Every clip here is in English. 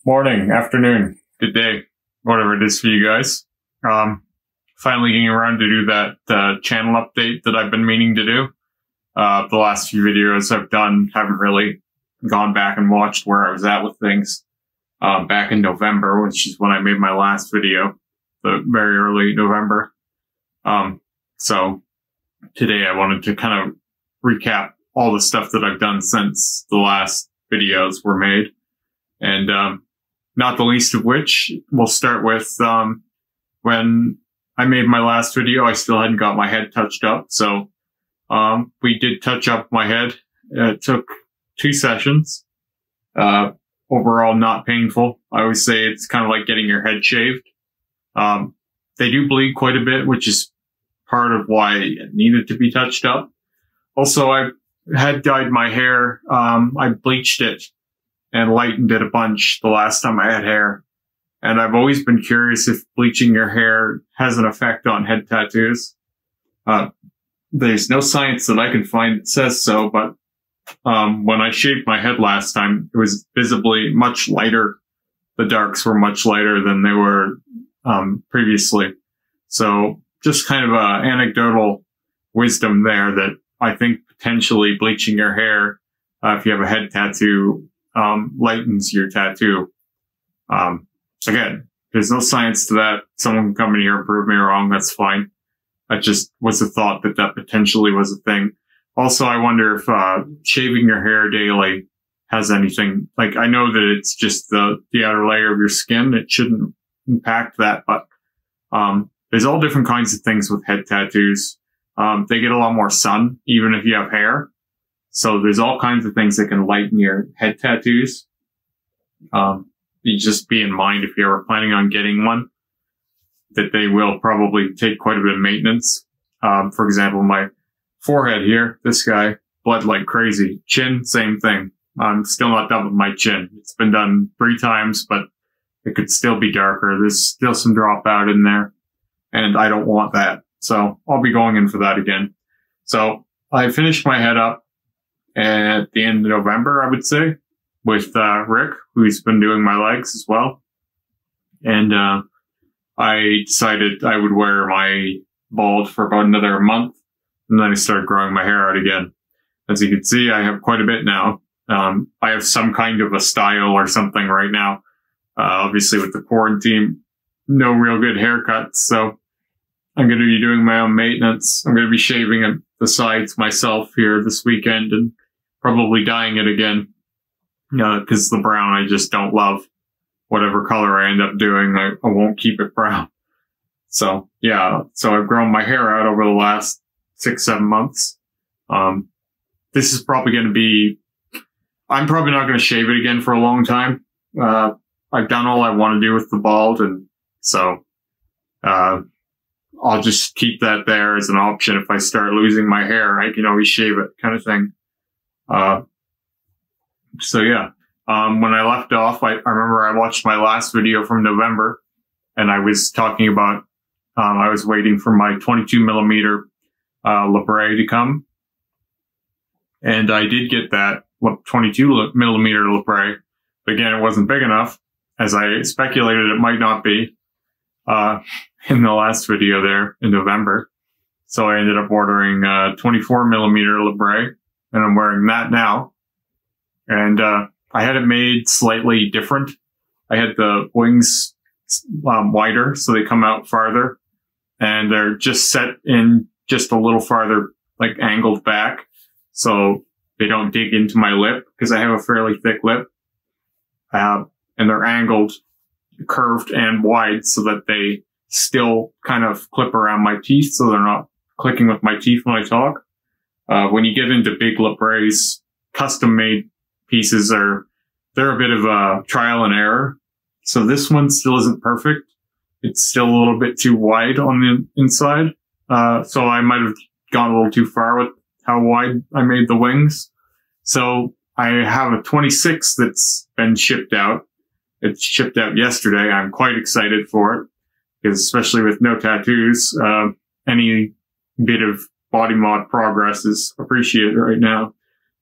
morning, afternoon, good day, whatever it is for you guys. Finally getting around to do that channel update that I've been meaning to do. The last few videos I've done haven't really gone back and watched where I was at with things. Back in November, which is when I made my last video, the very early November. So today I wanted to kind of recap all the stuff that I've done since the last videos were made. And not the least of which, we'll start with when I made my last video, I still hadn't got my head touched up. So we did touch up my head. It took 2 sessions. Overall, not painful. I always say it's kind of like getting your head shaved. They do bleed quite a bit, which is part of why it needed to be touched up. Also, I had dyed my hair. I bleached it and lightened it a bunch the last time I had hair. And I've always been curious if bleaching your hair has an effect on head tattoos. There's no science that I can find that says so, but when I shaved my head last time, it was visibly much lighter. The darks were much lighter than they were previously. So just kind of anecdotal wisdom there that I think potentially bleaching your hair, if you have a head tattoo, lightens your tattoo. Again, there's no science to that. Someone can come in here and prove me wrong. That's fine. That just was a thought that potentially was a thing. Also, I wonder if shaving your hair daily has anything. Like, I know that it's just the outer layer of your skin. It shouldn't impact that, but there's all different kinds of things with head tattoos. They get a lot more sun, even if you have hair. So there's all kinds of things that can lighten your head tattoos. You just be in mind if you're ever planning on getting one, that they will probably take quite a bit of maintenance. For example, my forehead here, this guy bled like crazy. Chin, same thing. I'm still not done with my chin. It's been done 3 times, but it could still be darker. There's still some dropout in there, and I don't want that. So I'll be going in for that again. So I finished my head up at the end of November, I would say, with Rick, who's been doing my legs as well. And I decided I would wear my bald for about another month. And then I started growing my hair out again. As you can see, I have quite a bit now. I have some kind of a style or something right now. Obviously with the quarantine, no real good haircuts. So I'm going to be doing my own maintenance. I'm going to be shaving at the sides myself here this weekend and probably dyeing it again. Cause the brown, I just don't love. Whatever color I end up doing, I won't keep it brown. So yeah, so I've grown my hair out over the last 6-7 months. This is probably going to be, I'm probably not going to shave it again for a long time. I've done all I want to do with the bald. And so, I'll just keep that there as an option. If I start losing my hair, I can always shave it, kind of thing. So yeah, when I left off, I remember I watched my last video from November and I was talking about, I was waiting for my 22mm Libre to come. And I did get that 22mm Libre. But again, it wasn't big enough, as I speculated it might not be, in the last video there in November. So I ended up ordering 24mm Libre, and I'm wearing that now. And I had it made slightly different. I had the wings wider, so they come out farther, and they're just set in just a little farther, like angled back, so they don't dig into my lip, because I have a fairly thick lip. And they're angled, curved, and wide, so that they still kind of clip around my teeth, so they're not clicking with my teeth when I talk. When you get into big Libres, custom-made pieces they're a bit of a trial and error. So this one still isn't perfect. It's still a little bit too wide on the inside. So I might have gone a little too far with how wide I made the wings. So I have a 26 that's been shipped out. It shipped out yesterday. I'm quite excited for it, because especially with no tattoos, any bit of body mod progress is appreciated right now.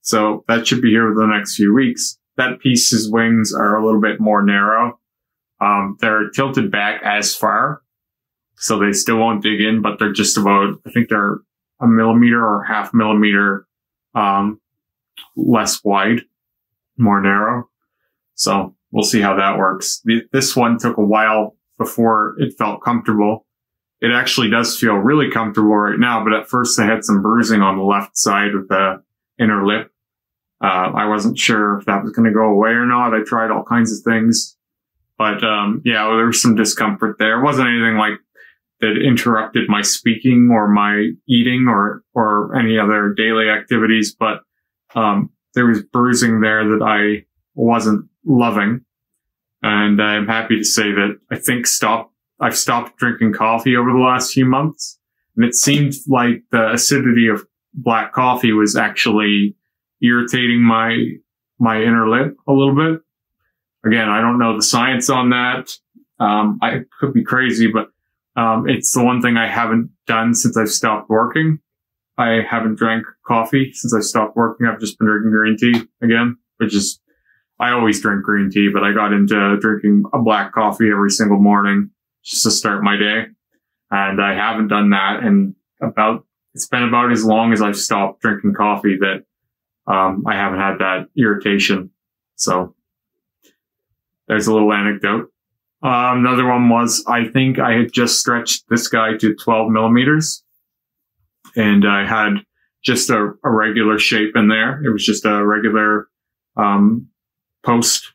So that should be here within the next few weeks. that piece's wings are a little bit more narrow. They're tilted back as far, so they still won't dig in, but they're just about, I think they're a millimeter or half millimeter less wide, more narrow. So we'll see how that works. This one took a while before it felt comfortable. It actually does feel really comfortable right now, but at first I had some bruising on the left side of the inner lip. I wasn't sure if that was going to go away or not. I tried all kinds of things, but yeah, there was some discomfort there. It wasn't anything like that interrupted my speaking or my eating or any other daily activities, but there was bruising there that I wasn't loving. And I'm happy to say that I've stopped drinking coffee over the last few months. And it seemed like the acidity of black coffee was actually irritating my inner lip a little bit. Again, I don't know the science on that. I could be crazy, but it's the one thing I haven't done since I've stopped working. I haven't drank coffee since I stopped working. I've just been drinking green tea again, which is, I always drink green tea, but I got into drinking a black coffee every single morning just to start my day. And I haven't done that in it's been about as long as I've stopped drinking coffee that I haven't had that irritation. So there's a little anecdote. Another one was, I think I had just stretched this guy to 12 millimeters and I had just a regular shape in there. It was just a regular, post,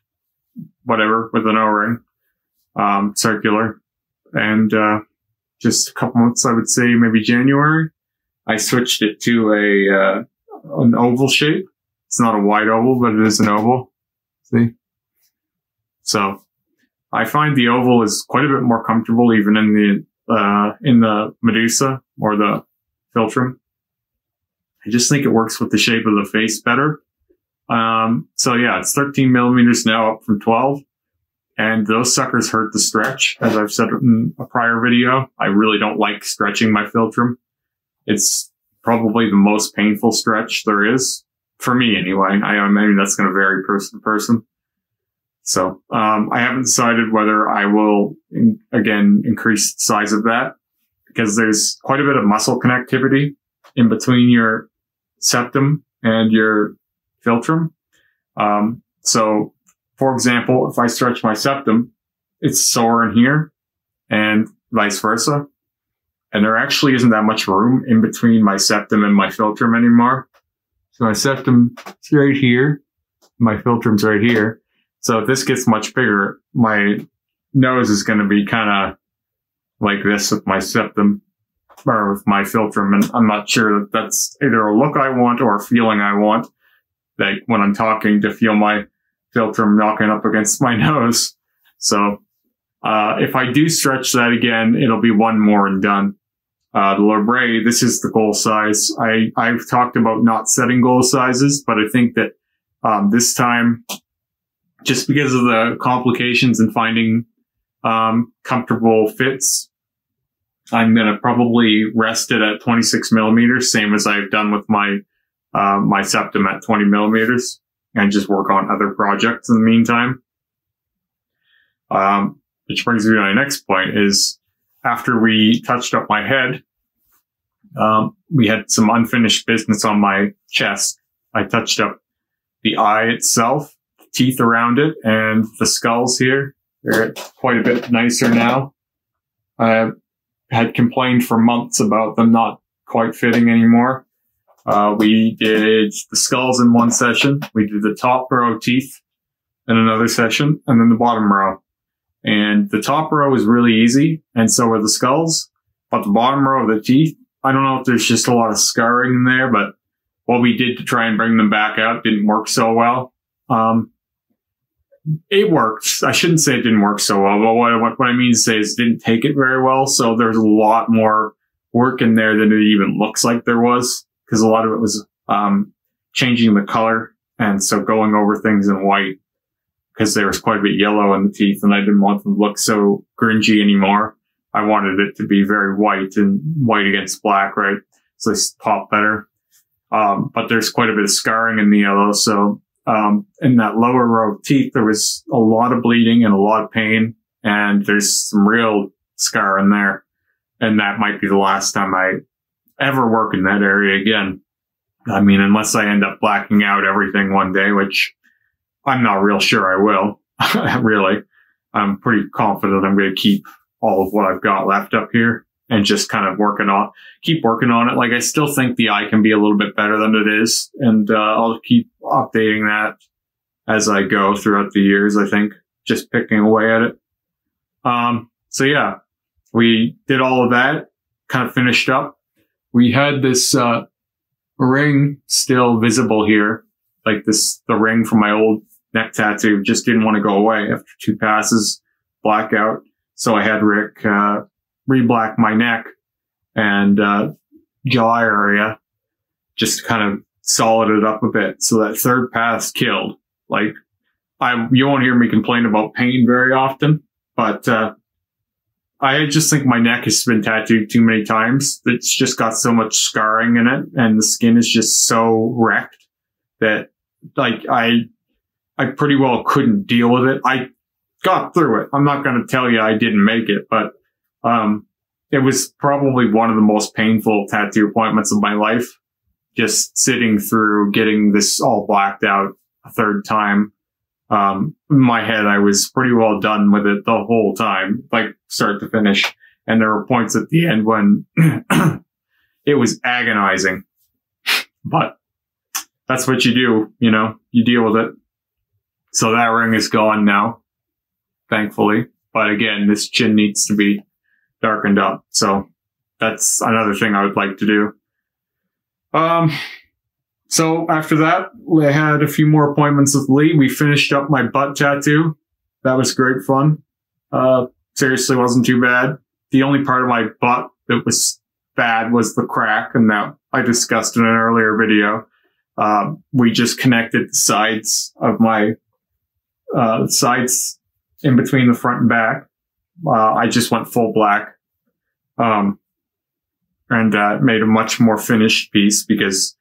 whatever, with an O-ring, circular. And, just a couple months, I would say maybe January, I switched it to an oval shape. It's not a wide oval, but it is an oval. See? So I find the oval is quite a bit more comfortable even in the Medusa or the Philtrum. I just think it works with the shape of the face better. So yeah, it's 13 millimeters now, up from 12. And those suckers hurt to stretch. As I've said in a prior video, I really don't like stretching my Philtrum. It's probably the most painful stretch there is. For me anyway. I mean, that's going to vary person to person. So, I haven't decided whether I will, again, increase the size of that, because there's quite a bit of muscle connectivity in between your septum and your Philtrum. So, for example, if I stretch my septum, it's sore in here and vice versa. And there actually isn't that much room in between my septum and my Philtrum anymore. So my septum is right here. My Philtrum's right here. So if this gets much bigger, my nose is going to be kind of like this with my septum or with my Philtrum. And I'm not sure that that's either a look I want or a feeling I want. Like when I'm talking, to feel my Philtrum knocking up against my nose. So, if I do stretch that again, it'll be one more and done. The Libre, this is the goal size. I've talked about not setting goal sizes, but I think that, this time, just because of the complications in finding, comfortable fits, I'm going to probably rest it at 26 millimeters, same as I've done with my septum at 20 millimeters. And just work on other projects in the meantime. Which brings me to my next point is, after we touched up my head, we had some unfinished business on my chest. I touched up the eye itself, the teeth around it, and the skulls here. They're quite a bit nicer now. I had complained for months about them not quite fitting anymore. We did the skulls in one session. We did the top row of teeth in another session, and then the bottom row. And the top row was really easy, and so were the skulls. But the bottom row of the teeth, I don't know if there's just a lot of scarring in there, but what we did to try and bring them back out didn't work so well. It worked. I shouldn't say it didn't work so well, but what I mean to say is it didn't take it very well. So there's a lot more work in there than it even looks like there was, because a lot of it was changing the color, and so going over things in white, because there was quite a bit yellow in the teeth, and I didn't want them to look so gringy anymore. I wanted it to be very white, and white against black, right? So they pop better. But there's quite a bit of scarring in the yellow, so in that lower row of teeth, there was a lot of bleeding and a lot of pain, and there's some real scar in there. And that might be the last time I ever work in that area again. I mean, unless I end up blacking out everything one day, which I'm not real sure I will. Really. I'm pretty confident I'm going to keep all of what I've got left up here and just kind of keep working on it. Like, I still think the eye can be a little bit better than it is. And, I'll keep updating that as I go throughout the years, I think, just picking away at it. So yeah, we did all of that, kind of finished up. We had this, ring still visible here, like the ring from my old neck tattoo just didn't want to go away after 2 passes, blackout. So I had Rick, re-black my neck and, jaw area, just kind of solid it up a bit. So that 3rd pass killed. Like, you won't hear me complain about pain very often, but, I just think my neck has been tattooed too many times. It's just got so much scarring in it, and the skin is just so wrecked that, like, I pretty well couldn't deal with it. I got through it. I'm not going to tell you I didn't make it, but, it was probably one of the most painful tattoo appointments of my life. Just sitting through getting this all blacked out a 3rd time. In my head, I was pretty well done with it the whole time, like start to finish. And there were points at the end when it was agonizing, but that's what you do, you know, you deal with it. So that ring is gone now, thankfully. But again, this chin needs to be darkened up. So that's another thing I would like to do. So after that, I had a few more appointments with Lee. We finished up my butt tattoo. That was great fun. Seriously, wasn't too bad. The only part of my butt that was bad was the crack, and that I discussed in an earlier video. We just connected the sides of my, sides in between the front and back. I just went full black. And made a much more finished piece because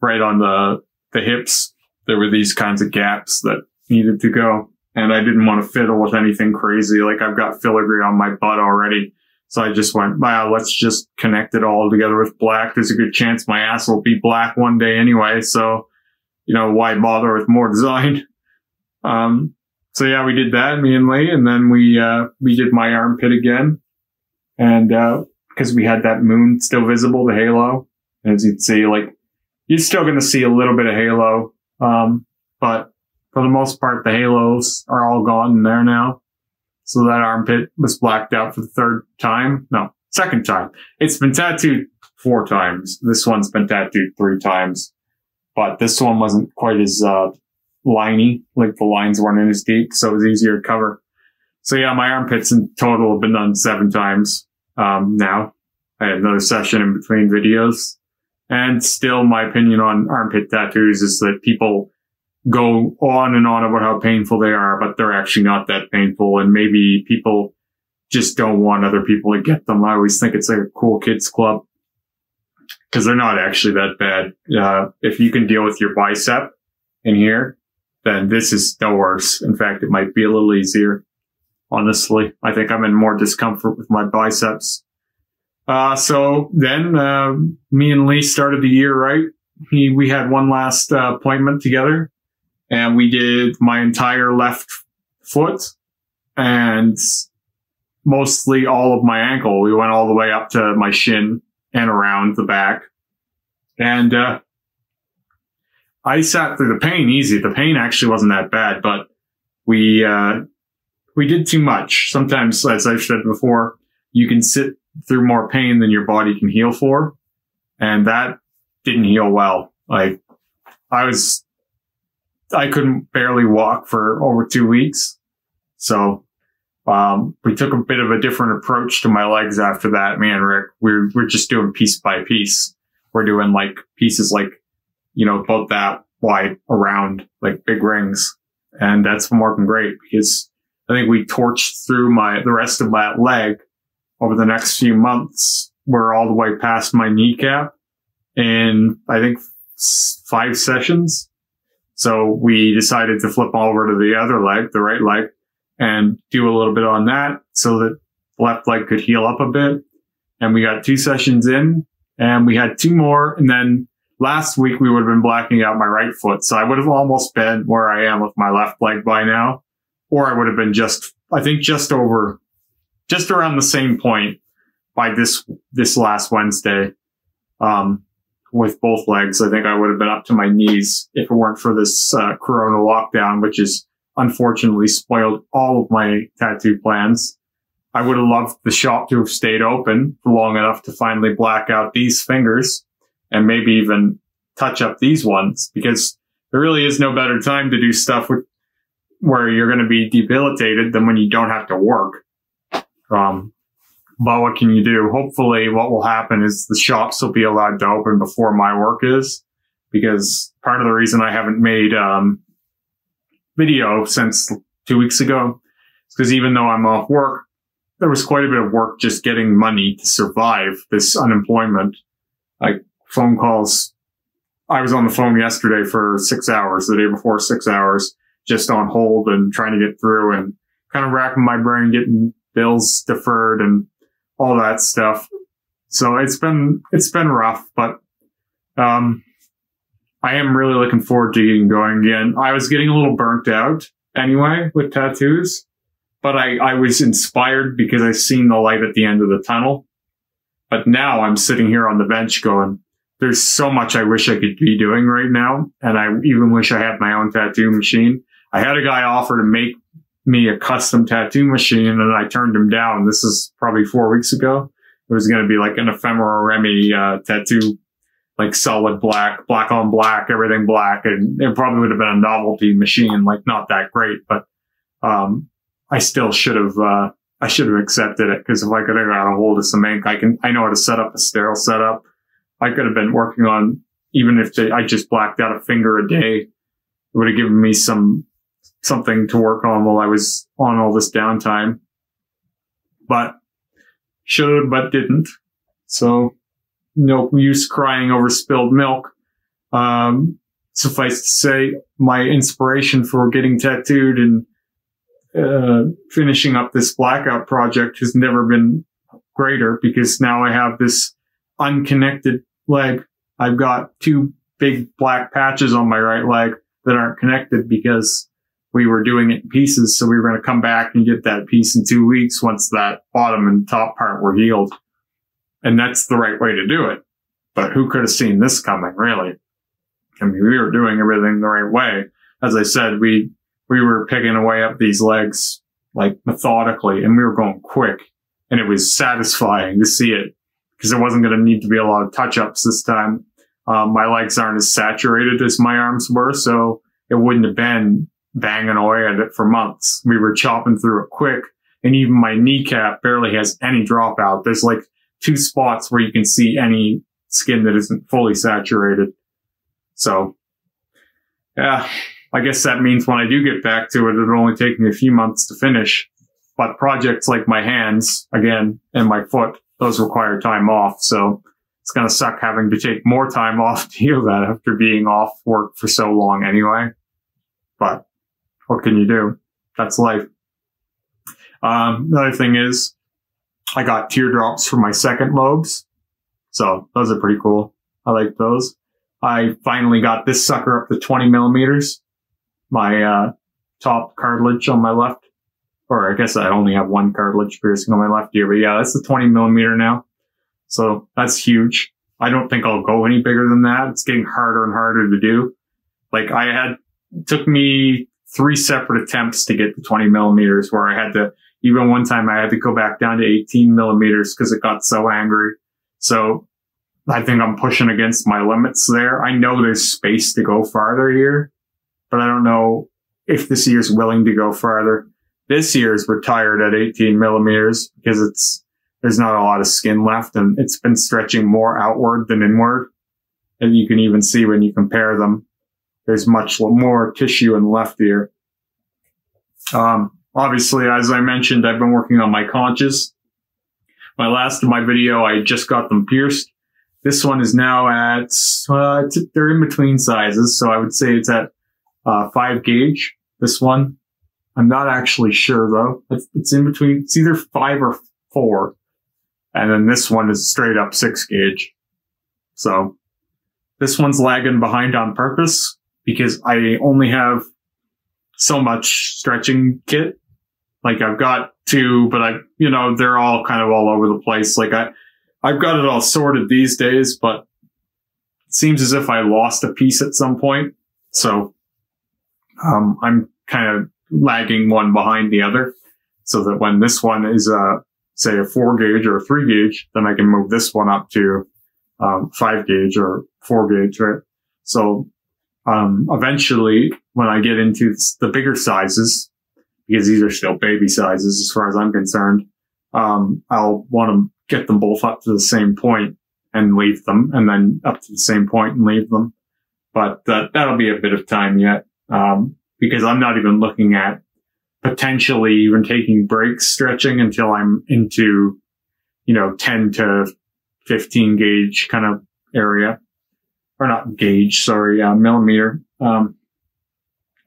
right on the hips, there were these kinds of gaps that needed to go. And I didn't want to fiddle with anything crazy. Like, I've got filigree on my butt already. So I just went, wow, let's just connect it all together with black. There's a good chance my ass will be black one day anyway. So, you know, why bother with more design? So yeah, we did that, me and Lee. And then we did my armpit again. And, because we had that moon still visible, the halo. As you'd see, like, you're still going to see a little bit of halo. But for the most part, the halos are all gone in there now. So that armpit was blacked out for the 2nd time. It's been tattooed 4 times. This one's been tattooed 3 times. But this one wasn't quite as, liney. Like, the lines weren't as deep, so it was easier to cover. So yeah, my armpits in total have been done 7 times. Now I had another session in between videos, and still my opinion on armpit tattoos is that people go on and on about how painful they are, but they're actually not that painful. And maybe people just don't want other people to get them. I always think it's like a cool kids club because they're not actually that bad. If you can deal with your bicep in here, then this is no worse. In fact, it might be a little easier. Honestly, I think I'm in more discomfort with my biceps. So then, me and Lee started the year right. We had one last appointment together, and we did my entire left foot and mostly all of my ankle. We went all the way up to my shin and around the back. And, I sat through the pain easy. The pain actually wasn't that bad, but we did too much. Sometimes, as I've said before, you can sit through more pain than your body can heal for. And that didn't heal well. Like, I couldn't barely walk for over 2 weeks. So, we took a bit of a different approach to my legs after that. Me and Rick, we're just doing piece by piece. We're doing like pieces like, you know, about that wide around, like big rings. And that's been working great because I think we torched through the rest of my leg over the next few months. We're all the way past my kneecap in, I think, 5 sessions. So we decided to flip over to the other leg, the right leg, and do a little bit on that so that the left leg could heal up a bit. And we got 2 sessions in, and we had 2 more. And then last week we would have been blacking out my right foot. So I would have almost been where I am with my left leg by now. Or I would have been just around the same point by this last Wednesday. With both legs, I think I would have been up to my knees if it weren't for this corona lockdown, which has unfortunately spoiled all of my tattoo plans. I would have loved the shop to have stayed open for long enough to finally black out these fingers and maybe even touch up these ones, because there really is no better time to do stuff where you're going to be debilitated than when you don't have to work. But what can you do? Hopefully what will happen is the shops will be allowed to open before my work is, because part of the reason I haven't made video since 2 weeks ago is because even though I'm off work, there was quite a bit of work just getting money to survive this unemployment. Like phone calls. I was on the phone yesterday for 6 hours, the day before 6 hours, just on hold and trying to get through and kind of racking my brain, getting bills deferred and all that stuff. So it's been rough, but, I am really looking forward to getting going again. I was getting a little burnt out anyway with tattoos, but I was inspired because I seen the light at the end of the tunnel. But now I'm sitting here on the bench going, there's so much I wish I could be doing right now. And I even wish I had my own tattoo machine. I had a guy offer to make me a custom tattoo machine, and I turned him down. This is probably 4 weeks ago. It was going to be like an ephemera Remy tattoo, like solid black on black, everything black. And it probably would have been a novelty machine, like not that great, but, I still should have, I should have accepted it, because if I could have got a hold of some ink, I know how to set up a sterile setup. I could have been working on, even if I just blacked out a finger a day, it would have given me something to work on while I was on all this downtime. But should, but didn't. So no use crying over spilled milk. Suffice to say, my inspiration for getting tattooed and finishing up this blackout project has never been greater, because now I have this unconnected leg. I've got 2 big black patches on my right leg that aren't connected because we were doing it in pieces. So we were going to come back and get that piece in 2 weeks once that bottom and top part were healed. And that's the right way to do it. But who could have seen this coming, really? I mean, we were doing everything the right way. As I said, we were picking away up these legs, like methodically, and we were going quick. And it was satisfying to see it, because there wasn't going to need to be a lot of touch-ups this time. My legs aren't as saturated as my arms were, so it wouldn't have been banging away at it for months. We were chopping through it quick, and even my kneecap barely has any dropout. There's like 2 spots where you can see any skin that isn't fully saturated. So, yeah, I guess that means when I do get back to it, it'll only take me a few months to finish. But projects like my hands, again, and my foot, those require time off. So it's going to suck having to take more time off to heal that after being off work for so long anyway. But what can you do? That's life. Another thing is I got teardrops for my second lobes. So those are pretty cool. I like those. I finally got this sucker up to 20 millimeters. My top cartilage on my left. Or I guess I only have 1 cartilage piercing on my left ear. But yeah, that's the 20 millimeter now. So that's huge. I don't think I'll go any bigger than that. It's getting harder and harder to do. Like it took me 3 separate attempts to get to 20 millimeters, where I had to, even one time I had to go back down to 18 millimeters because it got so angry. So I think I'm pushing against my limits there. I know there's space to go farther here, but I don't know if this ear's willing to go farther. This ear's retired at 18 millimeters because there's not a lot of skin left, and it's been stretching more outward than inward. And you can even see when you compare them, there's much more tissue in the left ear. Obviously, as I mentioned, I've been working on my conches. My last of my video, I just got them pierced. This one is now at, they're in between sizes. So I would say it's at 5 gauge. This one, I'm not actually sure though. It's in between. It's either 5 or 4. And then this one is straight up 6 gauge. So this one's lagging behind on purpose because I only have so much stretching kit. Like I've got 2, but they're all kind of all over the place. Like I've got it all sorted these days, but it seems as if I lost a piece at some point. So, I'm kind of lagging one behind the other so that when this one is, say a 4 gauge or a 3 gauge, then I can move this one up to, 5 gauge or 4 gauge, right? So, eventually when I get into the bigger sizes, because these are still baby sizes as far as I'm concerned, I'll want to get them both up to the same point and leave them, and then up to the same point and leave them. But that'll be a bit of time yet, because I'm not even looking at potentially even taking breaks stretching until I'm into, 10 to 15 gauge kind of area. Or not gauge, sorry, millimeter. The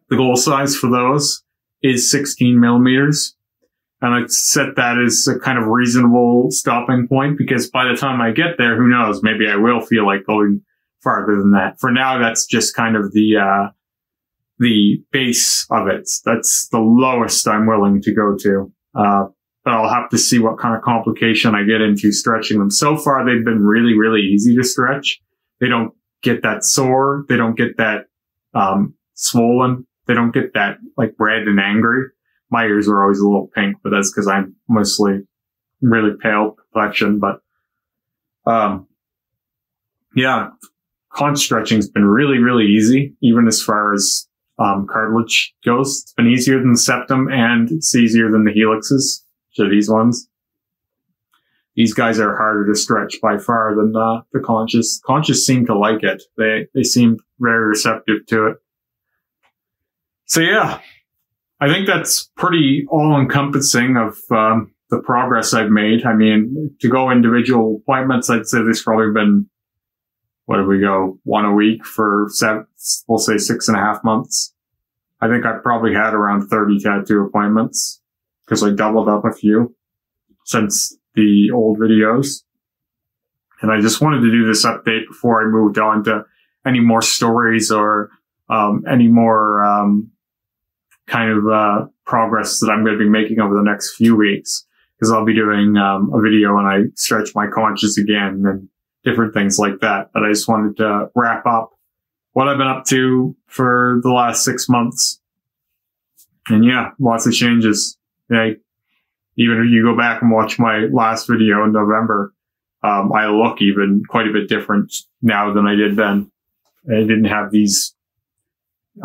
goal size for those is 16 millimeters. And I set that as a kind of reasonable stopping point because by the time I get there, who knows, maybe I will feel like going farther than that. For now, that's just kind of the base of it. That's the lowest I'm willing to go to. But I'll have to see what kind of complication I get into stretching them. So far, they've been really, really easy to stretch. They don't get that sore. They don't get that, swollen. They don't get that like red and angry. My ears are always a little pink, but that's because I'm mostly really pale complexion. But, yeah, conch stretching's been really, really easy, even as far as, cartilage goes. It's been easier than the septum and it's easier than the helixes. So these ones. These guys are harder to stretch by far than, the conches. Conches seem to like it. They seem very receptive to it. So yeah. I think that's pretty all-encompassing of the progress I've made. I mean, to go individual appointments, I'd say there's probably been, what did we go, 1 a week for we'll say 6.5 months. I think I've probably had around 30 tattoo appointments because I doubled up a few since the old videos. And I just wanted to do this update before I moved on to any more stories or any more kind of progress that I'm going to be making over the next few weeks, because I'll be doing a video when I stretch my conches again and different things like that. But I just wanted to wrap up what I've been up to for the last 6 months. And yeah, lots of changes. Like, even if you go back and watch my last video in November, I look even quite a bit different now than I did then. I didn't have these.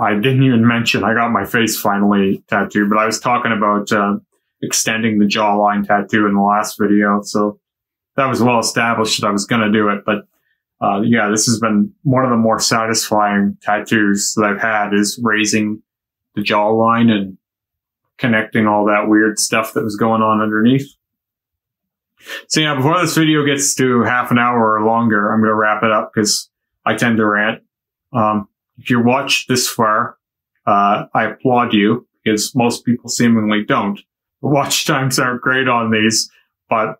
I didn't even mention I got my face finally tattooed, but I was talking about extending the jawline tattoo in the last video. So that was well established that I was going to do it. But yeah, this has been one of the more satisfying tattoos that I've had, is raising the jawline and connecting all that weird stuff that was going on underneath. So yeah, before this video gets to half an hour or longer, I'm going to wrap it up because I tend to rant. If you watched this far, I applaud you, because most people seemingly don't. The watch times aren't great on these, but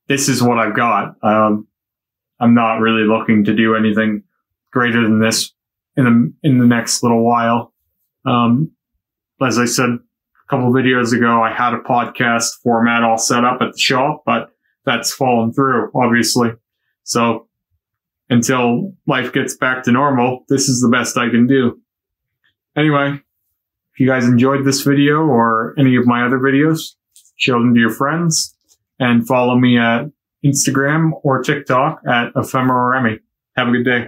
this is what I've got. I'm not really looking to do anything greater than this in the next little while. As I said a couple of videos ago, I had a podcast format all set up at the shop, but that's fallen through, obviously. So until life gets back to normal, this is the best I can do. Anyway, if you guys enjoyed this video or any of my other videos, show them to your friends and follow me at Instagram or TikTok at ephemeroremy. Have a good day.